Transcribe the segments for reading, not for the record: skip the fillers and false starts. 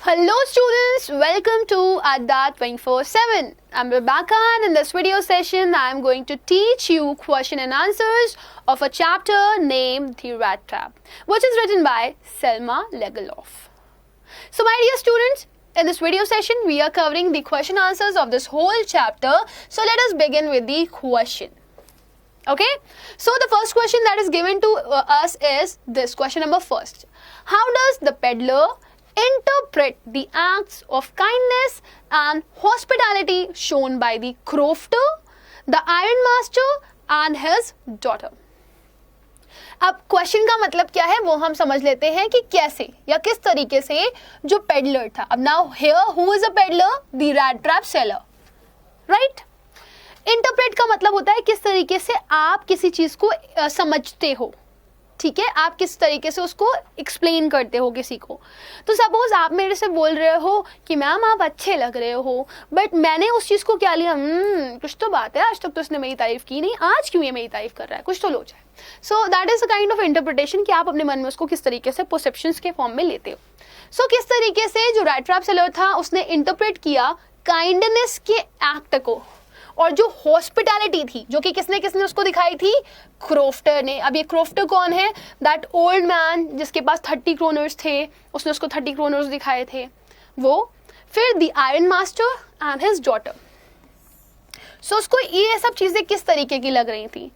Hello students, welcome to Adda 24/7. I'm Rebecca and in this video session I'm going to teach you question and answers of a chapter named The Rat Trap, which is written by Selma Lagerlof. So my dear students, in this video session we are covering the question answers of this whole chapter. So let us begin with the question. Okay, so the first question that is given to us is this question number first. How does the peddler interpret the acts of kindness and hospitality shown by the crofter, the iron master and his daughter? अब question का मतलब क्या है वो हम समझ लेते हैं कि कैसे या किस तरीके से जो पेडलर था. अब now here who is a peddler? The rat trap seller, right. Interpret का मतलब होता है किस तरीके से आप किसी चीज को समझते हो, ठीक है, आप किस तरीके से उसको एक्सप्लेन करते हो किसी को. तो सपोज आप मेरे से बोल रहे हो कि मैम आप अच्छे लग रहे हो, बट मैंने उस चीज़ को क्या लिया, कुछ तो बात है, आज तक तो उसने मेरी तारीफ की नहीं, आज क्यों ये मेरी तारीफ कर रहा है, कुछ तो लो जाए. So that is a kind of interpretation कि आप अपने मन में उसको किस तरीके से परसेप्शंस के फॉर्म में लेते हो. सो किस तरीके से जो रैट ट्रैप सेलर था उसने इंटरप्रेट किया काइंडनेस के एक्ट को, और जो हॉस्पिटैलिटी थी जो कि किसने किसने उसको दिखाई थी, क्रोफ्टर ने. अब ये क्रोफ्टर कौन है? दैट ओल्ड मैन जिसके पास 30 क्रोनर्स थे, उसने उसको 30 क्रोनर्स दिखाए थे वो. फिर the iron master and his daughter. So उसको ये सब चीज़ें किस तरीके की लग रही थी?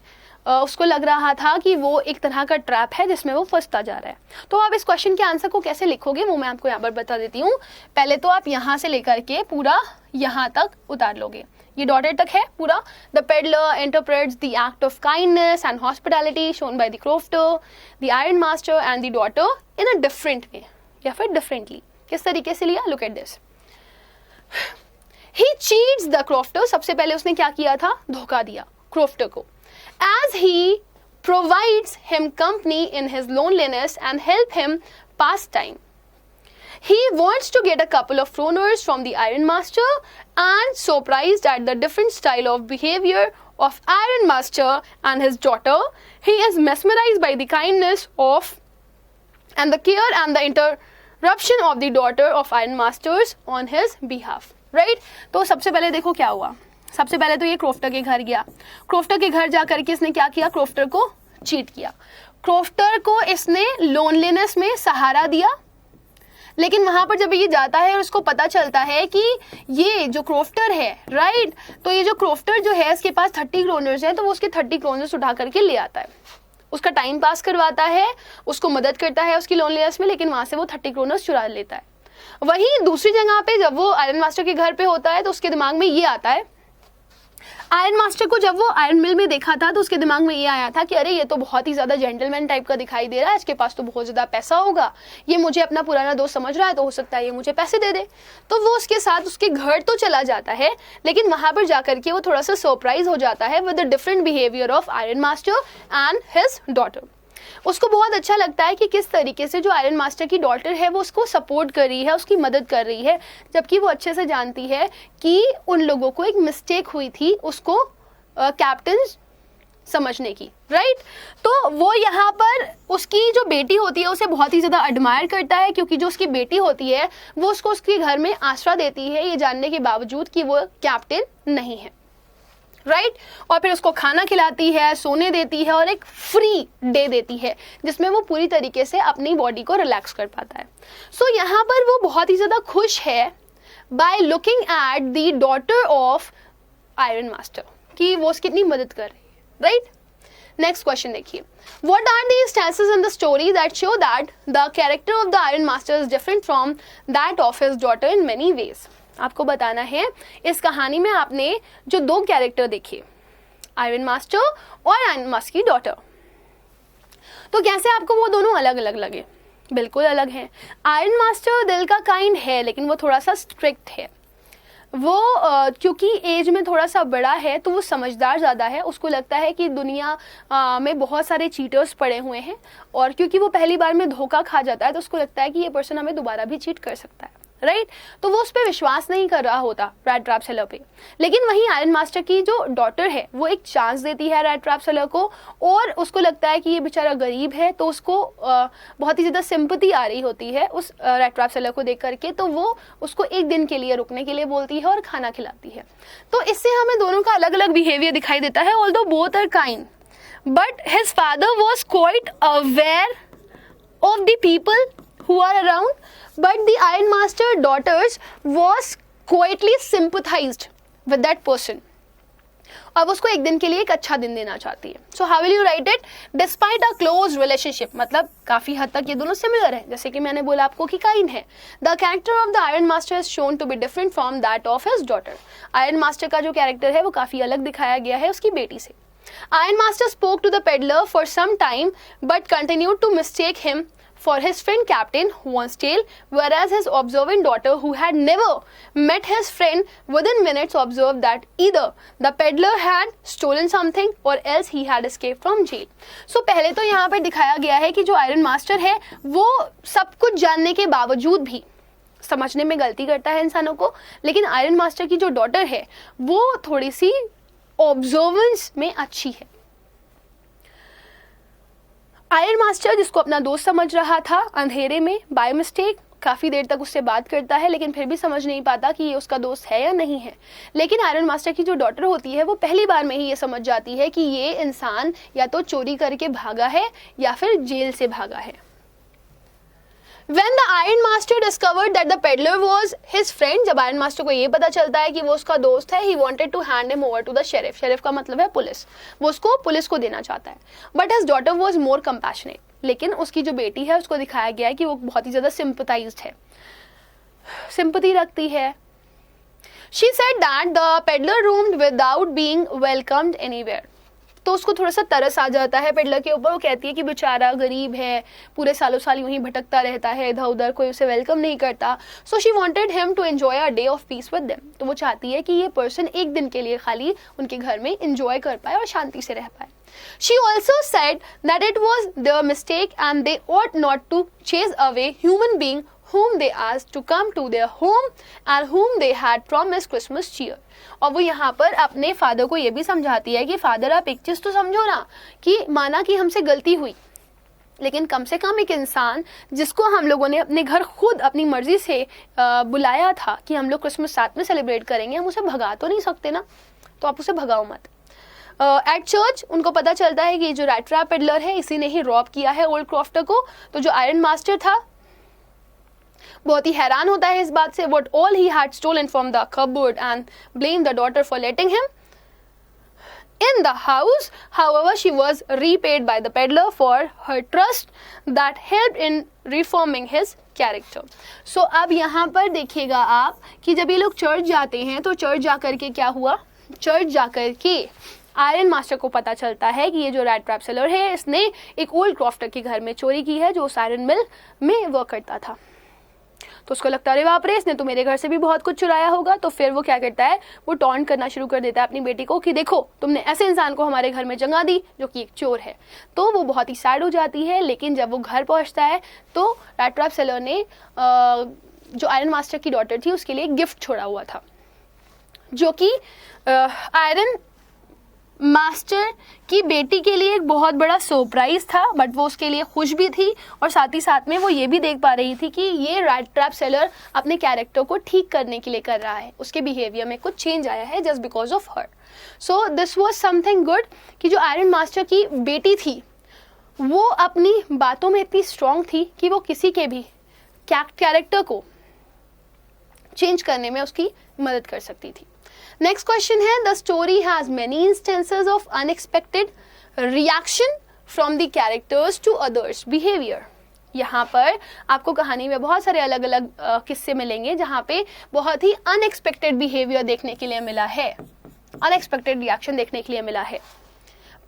उसको लग रहा था कि वो एक तरह का ट्रैप है जिसमें वो फंसता जा रहा है. तो आप इस क्वेश्चन के आंसर को कैसे लिखोगे वो मैं आपको यहाँ पर बता देती हूँ. पहले तो आप यहाँ से लेकर के पूरा यहाँ तक उतार लोगे, ये डॉटर तक है पूरा. The peddler interprets the act of kindness and hospitality shown by the crofter, the iron master and the daughter in a different way, या फिर डिफरेंटली. किस तरीके से लिया? Look at this. He cheats the crofter. सबसे पहले उसने क्या किया था? धोखा दिया क्रोफ्टर को. As he provides him company in his loneliness and help him pass time. He wants to get a couple of kroners from the Iron Master and surprised at the different style of behavior of Iron Master and his daughter, he is mesmerized by the kindness of and the care and the interruption of the daughter of Iron Masters on his behalf. Right? तो सबसे पहले देखो क्या हुआ. सबसे पहले तो ये क्रोफ्टर के घर गया. क्रोफ्टर के घर जा करके इसने क्या किया? क्रोफ्टर को चीट किया. क्रोफ्टर को इसने लोनलीनेस में सहारा दिया. लेकिन वहां पर जब ये जाता है और उसको पता चलता है कि ये जो क्रोफ्टर है, राइट, तो ये जो क्रोफ्टर जो है इसके पास 30 क्रोनर्स है, तो वो उसके 30 क्रोनर्स उठा करके ले आता है, उसका टाइम पास करवाता है, उसको मदद करता है उसकी लोनलीनेस में, लेकिन वहां से वो 30 क्रोनर्स चुरा लेता है. वहीं दूसरी जगह पे जब वो आयरन मास्टर के घर पे होता है तो उसके दिमाग में ये आता है, आयरन मास्टर को जब वो आयरन मिल में देखा था तो उसके दिमाग में ये आया था कि अरे ये तो बहुत ही ज़्यादा जेंटलमैन टाइप का दिखाई दे रहा है, इसके पास तो बहुत ज़्यादा पैसा होगा, ये मुझे अपना पुराना दोस्त समझ रहा है, तो हो सकता है ये मुझे पैसे दे दे. तो वो उसके साथ उसके घर तो चला जाता है, लेकिन वहाँ पर जाकर के वो थोड़ा सा सरप्राइज हो जाता है with the different behaviour of iron master and his daughter. उसको बहुत अच्छा लगता है कि किस तरीके से जो आयरन मास्टर की डॉटर है वो उसको सपोर्ट कर रही है, उसकी मदद कर रही है, जबकि वो अच्छे से जानती है कि उन लोगों को एक मिस्टेक हुई थी उसको कैप्टन समझने की, राइट. तो वो यहाँ पर उसकी जो बेटी होती है उसे बहुत ही ज़्यादा एडमायर करता है, क्योंकि जो उसकी बेटी होती है वो उसको उसके घर में आसरा देती है ये जानने के बावजूद कि वो कैप्टन नहीं है, राइट. और फिर उसको खाना खिलाती है, सोने देती है और एक फ्री डे देती है जिसमें वो पूरी तरीके से अपनी बॉडी को रिलैक्स कर पाता है. सो यहाँ पर वो बहुत ही ज़्यादा खुश है by looking at the daughter of iron master कि वो उसकी कितनी मदद कर रही है, राइट. नेक्स्ट क्वेश्चन देखिए. What are the instances in the story that show that the character of the Iron Master is different from that of his daughter in many ways? आपको बताना है इस कहानी में आपने जो दो कैरेक्टर देखे, आयरन मास्टर और आयरन मास्टर की डॉटर, तो कैसे आपको वो दोनों अलग अलग लगे? बिल्कुल अलग हैं. आयरन मास्टर दिल का काइंड है, लेकिन वो थोड़ा सा स्ट्रिक्ट है. वो क्योंकि एज में थोड़ा सा बड़ा है तो वो समझदार ज़्यादा है. उसको लगता है कि दुनिया में बहुत सारे चीटर्स पड़े हुए हैं, और क्योंकि वो पहली बार में धोखा खा जाता है तो उसको लगता है कि ये पर्सन हमें दोबारा भी चीट कर सकता है, राइट तो वो उस पर विश्वास नहीं कर रहा होता रैट ट्रैप सेलर पे। लेकिन वहीं आयरन मास्टर की जो डॉटर है वो एक चांस देती है रैट ट्रैप सेलर को, और उसको लगता है कि ये बेचारा गरीब है, तो उसको बहुत ही ज़्यादा सिंपैथी आ रही होती है उस रैट ट्रैप सेलर को देख करके, तो वो उसको एक दिन के लिए रुकने के लिए बोलती है और खाना खिलाती है। तो इससे हमें दोनों का अलग अलग बिहेवियर दिखाई देता है, although both are kind, but his father was quite aware of the people who are around, but the Iron Master daughters was quietly sympathized with that person. अब उसको एक दिन के लिए एक अच्छा दिन देना चाहती है। So how will you write it? Despite a close relationship, मतलब काफी हद तक ये दोनों सिमिलर हैं, जैसे कि मैंने बोला आपको कि काइन है। The character of the Iron Master is shown to be different from that of his daughter. Iron Master का जो कैरेक्टर है वो काफी अलग दिखाया गया है उसकी बेटी से। Iron Master spoke to the peddler for some time, but continued to mistake him for his friend Captain Hornstale, whereas his observant daughter, who had never met his friend, within minutes observed that either the peddler had stolen something or else he had escaped from jail. So पहले तो यहाँ पर दिखाया गया है कि जो iron master है वो सब कुछ जानने के बावजूद भी समझने में गलती करता है इंसानों को, लेकिन आयरन मास्टर की जो डॉटर है वो थोड़ी सी ऑब्जर्वेंस में अच्छी है। आयरन मास्टर जिसको अपना दोस्त समझ रहा था अंधेरे में बाय मिस्टेक काफ़ी देर तक उससे बात करता है, लेकिन फिर भी समझ नहीं पाता कि ये उसका दोस्त है या नहीं है। लेकिन आयरन मास्टर की जो डॉटर होती है वो पहली बार में ही ये समझ जाती है कि ये इंसान या तो चोरी करके भागा है या फिर जेल से भागा है। When the Iron Master discovered that the peddler was his friend, जब आयरन मास्टर को ये पता चलता है कि वो उसका दोस्त है, he wanted to hand him over to the sheriff. sheriff का मतलब है पुलिस, वो उसको पुलिस को देना चाहता है। But his daughter was more compassionate. लेकिन उसकी जो बेटी है उसको दिखाया गया है कि वो बहुत ही ज़्यादा sympathized है, सिंपैथी रखती है। She said that the peddler roamed without being welcomed anywhere. तो उसको थोड़ा सा तरस आ जाता है पेडलर के ऊपर। वो कहती है कि बेचारा गरीब है, पूरे सालों साल यूं ही भटकता रहता है इधर उधर, कोई उसे वेलकम नहीं करता। So she wanted him to enjoy a day of peace with them. तो वो चाहती है कि ये पर्सन एक दिन के लिए खाली उनके घर में एंजॉय कर पाए और शांति से रह पाए। She also said that it was their mistake and they ought not to chase away human being whom they asked to come to their home and whom they had promised Christmas cheer. और वो यहाँ पर अपने father को ये भी समझाती है कि फादर आप एक चीज़ तो समझो ना, कि माना कि हमसे गलती हुई, लेकिन कम से कम एक इंसान जिसको हम लोगों ने अपने घर खुद अपनी मर्जी से बुलाया था कि हम लोग क्रिसमस साथ में सेलिब्रेट करेंगे, हम उसे भगा तो नहीं सकते ना, तो आप उसे भगाओ मत। एट चर्च उनको पता चलता है कि जो रैट ट्रैप पेडलर है इसी ने ही रॉब किया है ओल्ड क्रॉफ्टर को। तो जो आयरन मास्टर था बहुत ही हैरान होता है इस बात से, what all he had stolen from the cupboard and blamed the daughter for letting him in the house. However, she was repaid by the peddler for her trust that helped in reforming his character. So अब यहाँ पर देखिएगा आप कि जब ये लोग church जाते हैं तो चर्च जाकर के क्या हुआ, चर्च जाकर के आयरन मास्टर को पता चलता है कि ये जो रैट ट्रैप सेलर है इसने एक ओल्ड क्रॉफ्टर के घर में चोरी की है जो उस आयरन मिल में वर्क करता था। तो उसको लगता है अरे बाप रे, इसने तो मेरे घर से भी बहुत कुछ चुराया होगा। तो फिर वो क्या करता है, वो टॉन्ट करना शुरू कर देता है अपनी बेटी को कि देखो तुमने ऐसे इंसान को हमारे घर में जगह दी जो कि एक चोर है। तो वो बहुत ही सैड हो जाती है। लेकिन जब वो घर पहुंचता है तो रैट ट्रैप सेलर ने जो आयरन मास्टर की डॉटर थी उसके लिए गिफ्ट छोड़ा हुआ था, जो कि आयरन मास्टर की बेटी के लिए एक बहुत बड़ा सरप्राइज था। बट वो उसके लिए खुश भी थी और साथ ही साथ में वो ये भी देख पा रही थी कि ये रैट ट्रैप सेलर अपने कैरेक्टर को ठीक करने के लिए कर रहा है, उसके बिहेवियर में कुछ चेंज आया है just because of her. So this was something good कि जो आयरन मास्टर की बेटी थी वो अपनी बातों में इतनी स्ट्रांग थी कि वो किसी के भी कैरेक्टर को चेंज करने में उसकी मदद कर सकती थी। नेक्स्ट क्वेश्चन है, the story has many instances of unexpected reaction from the characters to others behaviour. यहाँ पर आपको कहानी में बहुत सारे अलग अलग किस्से मिलेंगे जहाँ पे बहुत ही अनएक्सपेक्टेड बिहेवियर देखने के लिए मिला है, अनएक्सपेक्टेड रिएक्शन देखने के लिए मिला है।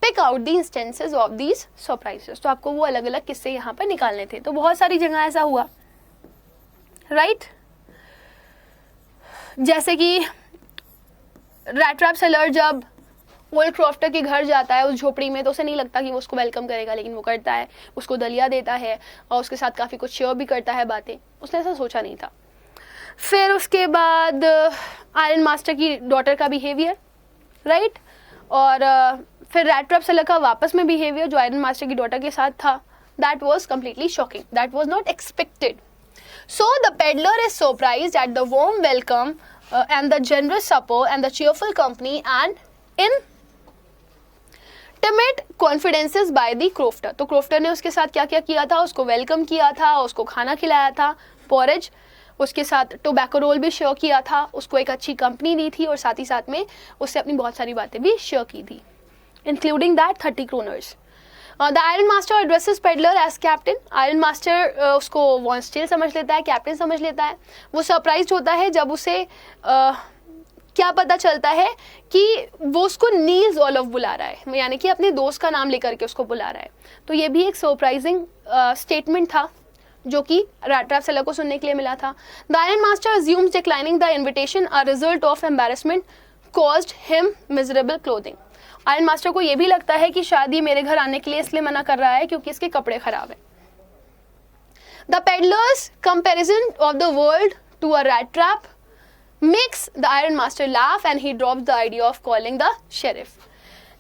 Pick out the instances of these surprises. तो आपको वो अलग अलग किस्से यहाँ पर निकालने थे। तो बहुत सारी जगह ऐसा हुआ, राइट जैसे कि रैट ट्रैप सेलर जब ओल्ड क्रॉफ्टर के घर जाता है उस झोपड़ी में, तो उसे नहीं लगता कि वो उसको वेलकम करेगा, लेकिन वो करता है, उसको दलिया देता है और उसके साथ काफ़ी कुछ शेयर भी करता है बातें। उसने ऐसा सोचा नहीं था। फिर उसके बाद आयरन मास्टर की डॉटर का बिहेवियर, राइट, और फिर रैट ट्रैप सेलर का वापस में बिहेवियर जो आयरन मास्टर की डॉटर के साथ था, that was completely shocking, that was not expected. So the peddler is surprised at the warm welcome and the generous supper and the cheerful company and intimate confidences by the crofter. तो crofter ने उसके साथ क्या क्या किया था, उसको welcome किया था, उसको खाना खिलाया था, पॉरेज, उसके साथ टोबैको रोल भी शेयर किया था, उसको एक अच्छी कंपनी दी थी और साथ ही साथ में उससे अपनी बहुत सारी बातें भी शेयर की थी, including that 30 kroners. The iron master addresses peddler as captain. Iron master उसको वॉन्स्टेल समझ लेता है, कैप्टन समझ लेता है. वो सरप्राइज होता है जब उसे क्या पता चलता है कि वो उसको नील्स ओलफ बुला रहा है, यानी कि अपने दोस्त का नाम लेकर के उसको बुला रहा है. तो ये भी एक सरप्राइजिंग स्टेटमेंट था जो कि रैट ट्रैप सेलर को सुनने के लिए मिला था. The iron master assumes declining the invitation a result of embarrassment caused him miserable clothing. Iron master को ये भी लगता है कि शायद ये मेरे घर आने के लिए इसलिए मना कर रहा है क्योंकि इसके कपड़े खराब हैं. The peddlers comparison of the world to a rat trap makes the iron master laugh and he drops the idea of calling the sheriff.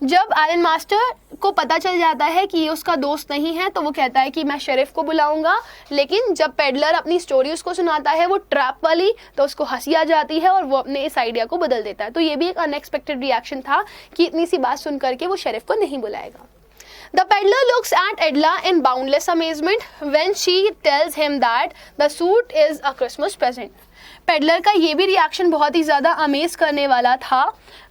जब आयरन मास्टर को पता चल जाता है कि ये उसका दोस्त नहीं है तो वो कहता है कि मैं शेरिफ को बुलाऊंगा, लेकिन जब पेडलर अपनी स्टोरी उसको सुनाता है वो ट्रैप वाली, तो उसको हंसी आ जाती है और वो अपने इस आइडिया को बदल देता है. तो ये भी एक अनएक्सपेक्टेड रिएक्शन था कि इतनी सी बात सुन करके वो शेरिफ को नहीं बुलाएगा. The peddler looks at Edla in boundless amazement when she tells him that the suit is a Christmas present. Peddler का ये भी रिएक्शन बहुत ही ज़्यादा अमेज करने वाला था.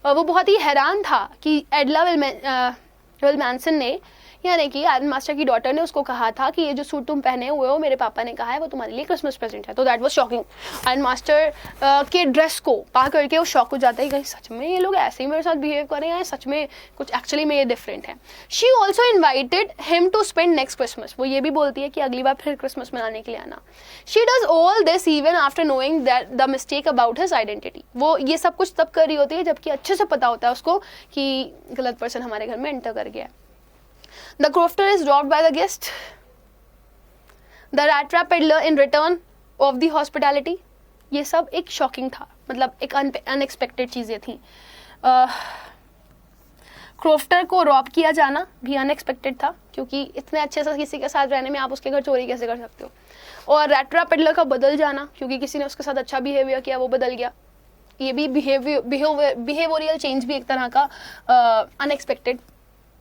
वो बहुत ही हैरान था कि एडला विलमैनसन ने, यानी कि आयरन मास्टर की डॉटर ने उसको कहा था कि ये जो सूट तुम पहने हुए हो मेरे पापा ने कहा है वो तुम्हारे लिए क्रिसमस प्रेजेंट है. तो that was shocking. Iron master के ड्रेस को पा करके वो शॉक हो जाता है, कहीं सच में ये लोग ऐसे ही मेरे साथ बिहेव कर रहे हैं, सच में कुछ एक्चुअली में ये डिफरेंट है. She also invited him to spend next Christmas. वो ये भी बोलती है कि अगली बार फिर क्रिसमस मनाने के लिए आना. She does all this even after knowing that the mistake about his identity. वो ये सब कुछ तब कर रही होती है जबकि अच्छे से पता होता है उसको कि गलत पर्सन हमारे घर में एंटर कर गया. The crofter is robbed by the guest. The rat trap peddler in return of the hospitality. ये सब एक शॉकिंग था, मतलब एक अनएक्सपेक्टेड चीज़ें थी. क्रोफ्टर को रॉब किया जाना भी अनएक्सपेक्टेड था क्योंकि इतने अच्छे से किसी के साथ रहने में आप उसके घर चोरी कैसे कर सकते हो. और रैट ट्रैप पेडलर का बदल जाना क्योंकि किसी ने उसके साथ अच्छा बिहेवियर किया वो बदल गया. ये भी बिहेवियरल चेंज भी एक तरह का अनएक्सपेक्टेड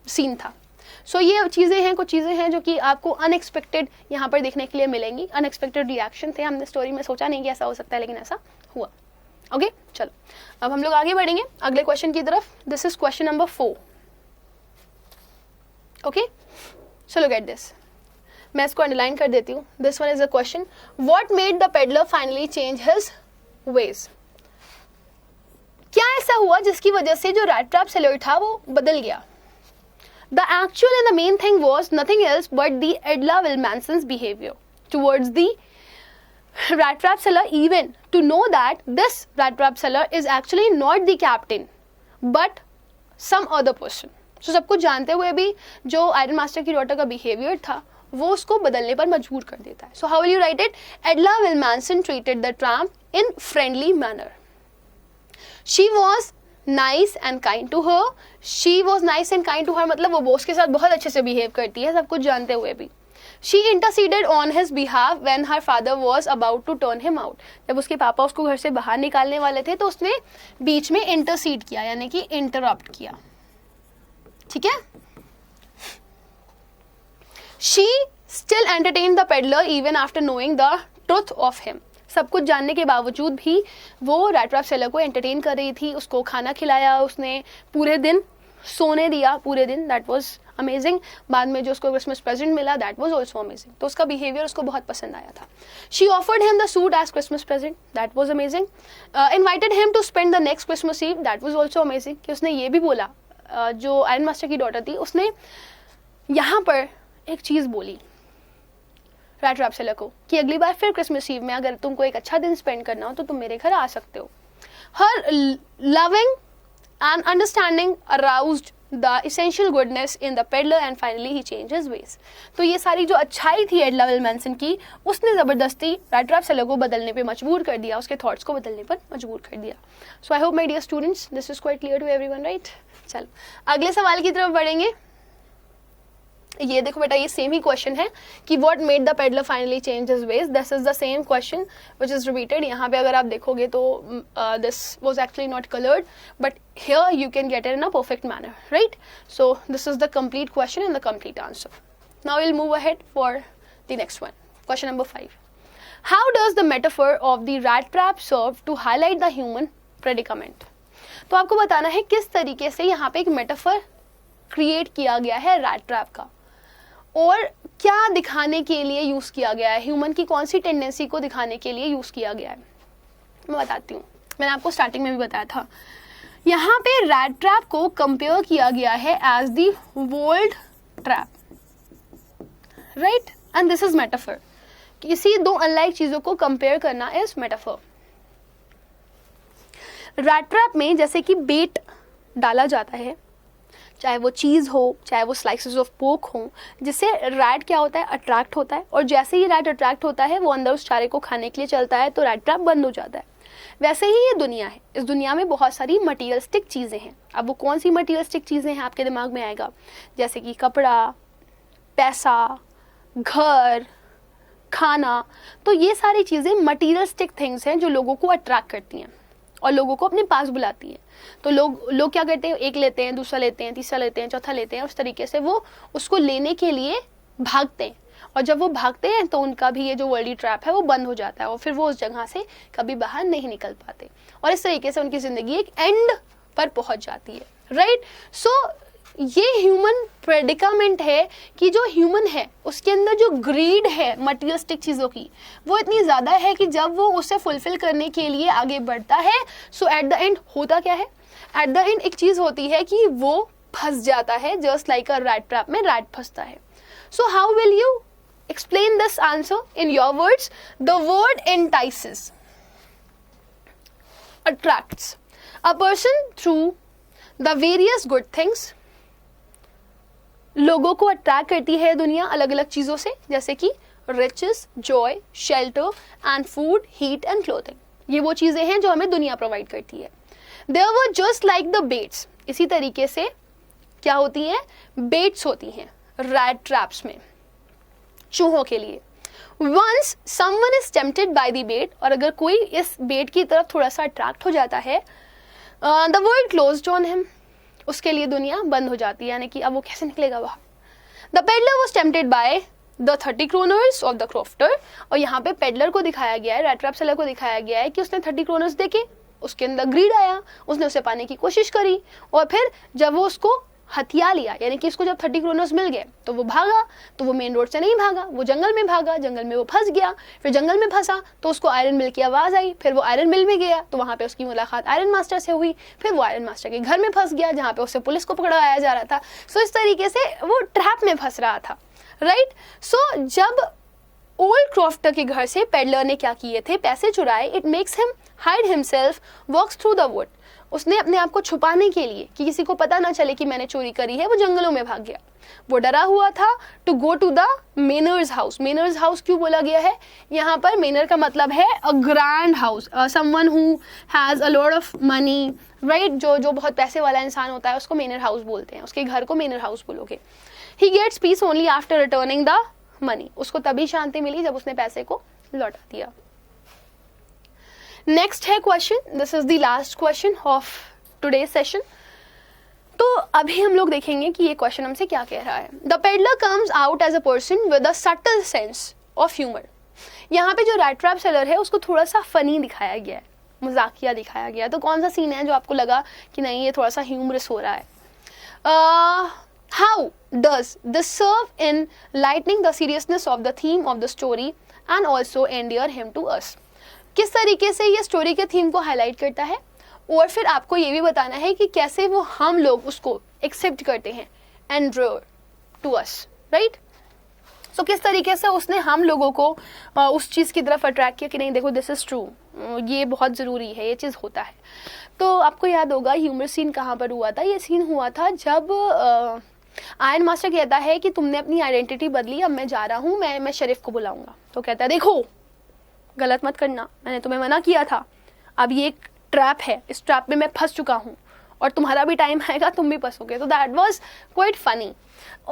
सीन था. सो ये चीज़ें हैं, कुछ चीज़ें हैं जो कि आपको अनएक्सपेक्टेड यहाँ पर देखने के लिए मिलेंगी. अनएक्सपेक्टेड रिएक्शन थे, हमने स्टोरी में सोचा नहीं कि ऐसा हो सकता है लेकिन ऐसा हुआ. ओके, चलो अब हम लोग आगे बढ़ेंगे अगले क्वेश्चन की तरफ. This is question number 4. Okay, so look at this. मैं इसको अंडरलाइन कर देती हूँ. This one is a question. What made the peddler finally change his veg. क्या ऐसा हुआ जिसकी वजह से जो रैट ट्रैप सेलर था वो बदल गया. The actual and the main thing was nothing else but the Edla Wilmanson's behavior towards the rat trap seller, even to know that this rat trap seller is actually not the captain but some other person. So सब कुछ जानते हुए भी जो iron master की daughter का behaviour था वो उसको बदलने पर मजबूर कर देता है. So how will you write it? Edla Wilmanson treated the tramp in friendly manner. She was nice and kind to her. She was nice and kind to her मतलब वो बॉस के साथ बहुत अच्छे से बिहेव करती है सब कुछ जानते हुए भी. She interceded on his behalf when her father was about to turn him out. जब उसके पापा उसको घर से बाहर निकालने वाले थे तो उसने बीच में इंटरसीड किया, यानी कि इंटरप्ट किया. ठीक है. She still entertained the peddler even after knowing the truth of him. सब कुछ जानने के बावजूद भी वो रैट ट्रैप सेलर को एंटरटेन कर रही थी. उसको खाना खिलाया, उसने पूरे दिन सोने दिया पूरे दिन. That was amazing. बाद में जो उसको क्रिसमस प्रेजेंट मिला दैट वाज आल्सो अमेजिंग. तो उसका बिहेवियर उसको बहुत पसंद आया था. She offered him the suit as Christmas present. That was amazing. Invited him to spend the next Christmas eve. That was also amazing कि उसने ये भी बोला, जो आयरन मास्टर की डॉटर थी उसने यहाँ पर एक चीज़ बोली रैट ट्रैप सेलर को कि अगली बार फिर क्रिसमस ईव में अगर तुमको एक अच्छा दिन स्पेंड करना हो तो तुम मेरे घर आ सकते हो. Her loving and understanding aroused the essential goodness in the peddler and finally he changed his ways. तो ये सारी जो अच्छाई थी एड लवेल मैनसन की, उसने ज़बरदस्ती रैट ट्रैप सेलर को बदलने पे मजबूर कर दिया, उसके थॉट्स को बदलने पर मजबूर कर दिया. So I hope my dear students this is quite clear to everyone, right? चलो अगले सवाल की तरफ बढ़ेंगे. ये देखो बेटा, ये सेम ही क्वेश्चन है कि what made the peddler finally change his veg. This is the same question which is repeated. यहाँ पे अगर आप देखोगे तो this was actually not coloured, but here you can get it in a perfect manner, right? So this is the complete question and the complete answer. Now will move ahead for the next one. Question number 5. How does the metaphor of the rat trap serve to highlight the human predicament? तो आपको बताना है किस तरीके से यहाँ पे एक मेटाफर क्रिएट किया गया है रैट ट्रैप का, और क्या दिखाने के लिए यूज किया गया है, ह्यूमन की कौन सी टेंडेंसी को दिखाने के लिए यूज किया गया है. मैं बताती हूँ. मैंने आपको स्टार्टिंग में भी बताया था, यहाँ पे रैट ट्रैप को कंपेयर किया गया है as the world trap, right? And this is metaphor. किसी दो अनलाइक चीजों को कंपेयर करना इज मेटाफर. रैट ट्रैप में जैसे कि बेट डाला जाता है, चाहे वो चीज़ हो, चाहे वो स्लाइसेस ऑफ पोक हो, जिससे रैट क्या होता है, अट्रैक्ट होता है, और जैसे ही रैट अट्रैक्ट होता है वो अंदर उस चारे को खाने के लिए चलता है, तो रैट ट्रैप बंद हो जाता है. वैसे ही ये दुनिया है. इस दुनिया में बहुत सारी मटीरियलिस्टिक चीज़ें हैं. अब वो कौन सी मटीरियलिस्टिक चीज़ें हैं आपके दिमाग में आएगा, जैसे कि कपड़ा, पैसा, घर, खाना. तो ये सारी चीज़ें मटीरियलिस्टिक थिंग्स हैं जो लोगों को अट्रैक्ट करती हैं और लोगों को अपने पास बुलाती हैं. तो लोग क्या करते हैं, एक लेते हैं, दूसरा लेते हैं, तीसरा लेते हैं, चौथा लेते हैं. उस तरीके से वो उसको लेने के लिए भागते हैं, और जब वो भागते हैं तो उनका भी ये जो वर्ल्डी ट्रैप है वो बंद हो जाता है, और फिर वो उस जगह से कभी बाहर नहीं निकल पाते, और इस तरीके से उनकी ज़िंदगी एक एंड पर पहुंच जाती है, राइट? सो ये ह्यूमन प्रेडिकामेंट है कि जो ह्यूमन है उसके अंदर जो ग्रीड है मटीरियलिस्टिक चीज़ों की, वो इतनी ज़्यादा है कि जब वो उसे फुलफिल करने के लिए आगे बढ़ता है, सो एट द एंड होता क्या है, एट द एंड एक चीज़ होती है कि वो फंस जाता है, जस्ट लाइक अ रैट ट्रैप में रैट फंसता है. So how will you explain this answer in your words? The word entices, attracts a person through the various good things. लोगों को अट्रैक्ट करती है दुनिया अलग अलग चीज़ों से, जैसे कि riches, joy, shelter and food, heat and clothing. ये वो चीज़ें हैं जो हमें दुनिया प्रोवाइड करती है. There were just like the baits. इसी तरीके से क्या होती हैं, baits होती हैं रैट ट्रैप्स में, चूहों के लिए. Once someone is tempted by the bait, और अगर कोई इस बेट की तरफ थोड़ा सा अट्रैक्ट हो जाता है, the world closed on him. उसके लिए दुनिया बंद हो जाती है, यानी कि अब वो कैसे निकलेगा बाहर. The peddler was tempted by the 30 kroners of the crofter. और यहाँ पे पेडलर को दिखाया गया है, रैट ट्रैप सेलर को दिखाया गया है कि उसने 30 क्रोनर्स देखे, उसके अंदर ग्रीड आया, उसने उसे पाने की कोशिश करी, और फिर जब वो उसको हथिया लिया, यानी कि इसको जब 30 क्रोनर्स मिल गए तो वो भागा. तो वो मेन रोड से नहीं भागा, वो जंगल में भागा, जंगल में वो फंस गया. फिर जंगल में फंसा तो उसको आयरन मिल की आवाज़ आई, फिर वो आयरन मिल में गया, तो वहाँ पे उसकी मुलाकात आयरन मास्टर से हुई. फिर वो आयरन मास्टर के घर में फंस गया, जहाँ पे उसे पुलिस को पकड़ाया जा रहा था. सो इस तरीके से वो ट्रैप में फंस रहा था, राइट? सो जब ओल्ड क्रॉफ्टर के घर से पेडलर ने क्या किए थे, पैसे चुराए. It makes him hide himself, walks through the wood. उसने अपने आप को छुपाने के लिए कि किसी को पता ना चले कि मैंने चोरी करी है, वो जंगलों में भाग गया. वो डरा हुआ था. To go to the manor's house. Manor's house क्यों बोला गया है यहाँ पर? मेनर का मतलब है a grand house, someone who has a lot of money, right? जो बहुत पैसे वाला इंसान होता है उसको मेनर हाउस बोलते हैं, उसके घर को मेनर हाउस बोलोगे. He gets peace only after returning the money. उसको तभी शांति मिली जब उसने पैसे को लौटा दिया. नेक्स्ट है question, this is the last question of today session. तो अभी हम लोग देखेंगे कि ये क्वेश्चन हमसे क्या कह रहा है. The peddler comes out as a person with a subtle sense of humour. यहाँ पे जो रैट ट्रैप सेलर है उसको थोड़ा सा फनी दिखाया गया है, मजाकिया दिखाया गया है. तो कौन सा सीन है जो आपको लगा कि नहीं ये थोड़ा सा ह्यूमरस हो रहा है? How does this serve in lightening the seriousness of the theme of the story and also endear him to us. किस तरीके से ये स्टोरी के थीम को हाईलाइट करता है, और फिर आपको ये भी बताना है कि कैसे वो हम लोग उसको एक्सेप्ट करते हैं, एंड्योर टू अस, राइट? सो किस तरीके से उसने हम लोगों को उस चीज़ की तरफ अट्रैक्ट किया कि नहीं देखो दिस इज़ ट्रू, ये बहुत ज़रूरी है, ये चीज़ होता है। तो आपको याद होगा ह्यूमर सीन कहाँ पर हुआ था, ये सीन हुआ था जब आयरन मास्टर कहता है कि तुमने अपनी आइडेंटिटी बदली, अब मैं जा रहा हूँ, मैं शरीफ को बुलाऊंगा। तो कहता है देखो गलत मत करना, मैंने तुम्हें मना किया था, अब ये एक ट्रैप है, इस ट्रैप में मैं फंस चुका हूँ और तुम्हारा भी टाइम आएगा, तुम भी फंसोगे। तो दैट वाज क्वाइट फनी।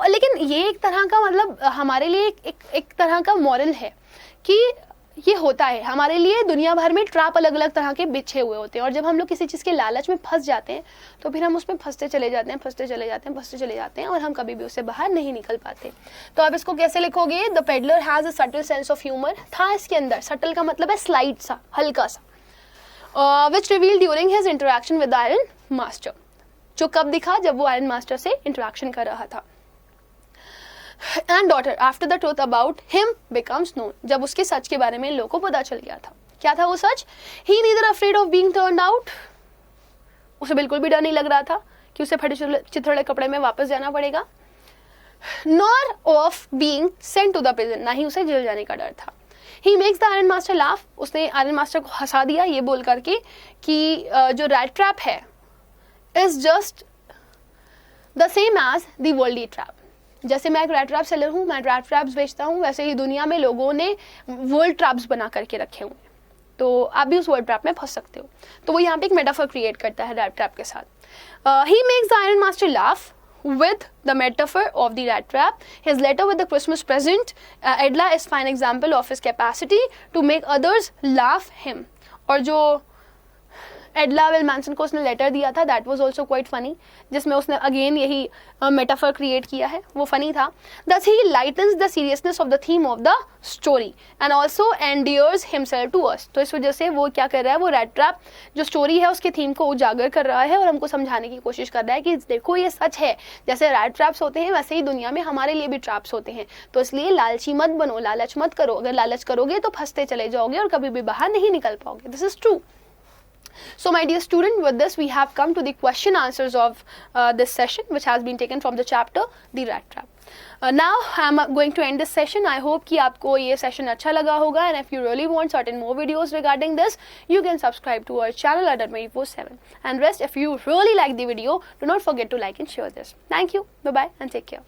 लेकिन ये एक तरह का मतलब हमारे लिए एक तरह का मॉरल है कि ये होता है हमारे लिए, दुनिया भर में ट्रैप अलग अलग तरह के बिछे हुए होते हैं और जब हम लोग किसी चीज़ के लालच में फंस जाते हैं तो फिर हम उसमें फंसते चले जाते हैं और हम कभी भी उससे बाहर नहीं निकल पाते। तो आप इसको कैसे लिखोगे? The peddler has a subtle sense of humour, था इसके अंदर, सटल का मतलब है स्लाइट सा, हल्का सा, which revealed during his interaction with the Iron Master, जो कब दिखा? जब वो आयरन मास्टर से इंटरेक्शन कर रहा था। And daughter, after the truth about him becomes known, जब उसके सच के बारे में लोगों को पता चल गया था। क्या था वो सच? He neither afraid of being turned out, उसे बिल्कुल भी डर नहीं लग रहा था कि उसे फटे चिथड़े कपड़े में वापस जाना पड़ेगा, nor of being sent to the prison, ना ही उसे जेल जाने का डर था। He makes the Iron Master laugh, उसने आयरन मास्टर को हंसा दिया ये बोल करके कि जो रैट ट्रैप है is just the same as the worldly trap, जैसे मैं एक रैट ट्रैप सेलर हूँ, मैं रैट ट्रैप्स बेचता हूँ, वैसे ही दुनिया में लोगों ने वर्ल्ड ट्रैप्स बना करके रखे हुए, तो आप भी उस वर्ल्ड ट्रैप में फंस सकते हो। तो वो यहाँ पे एक मेटाफर क्रिएट करता है रैट ट्रैप के साथ। He makes the Iron Master laugh with the metaphor of the rat trap. His letter with the Christmas present, Edla is fine example of his capacity to make others laugh him. और जो एडला will Manson को उसने letter दिया था, that was also quite funny, जिसमें उसने again यही metaphor create किया है, वो फनी था। Thus he lightens the seriousness of the theme of the story and also endears himself to us. तो इस वजह से वो क्या कर रहा है, वो रैट ट्रैप जो स्टोरी है उसके थीम को उजागर कर रहा है और हमको समझाने की कोशिश कर रहा है कि देखो ये सच है, जैसे रैट ट्रैप्स होते हैं वैसे ही दुनिया में हमारे लिए भी ट्रैप्स होते हैं, तो इसलिए लालची मत बनो, लालच मत करो, अगर लालच करोगे तो फंसते चले जाओगे और कभी भी बाहर नहीं निकल पाओगे। This is true. So my dear student, with this we have come to the question answers of this session, which has been taken from the chapter The Rat Trap. Now I am going to end this session. I hope कि आपको ये session अच्छा लगा होगा, and if you really want certain more videos regarding this, you can subscribe to our channel at 24/7. And rest, if you really like the video, do not forget to like and share this. Thank you. Bye bye and take care.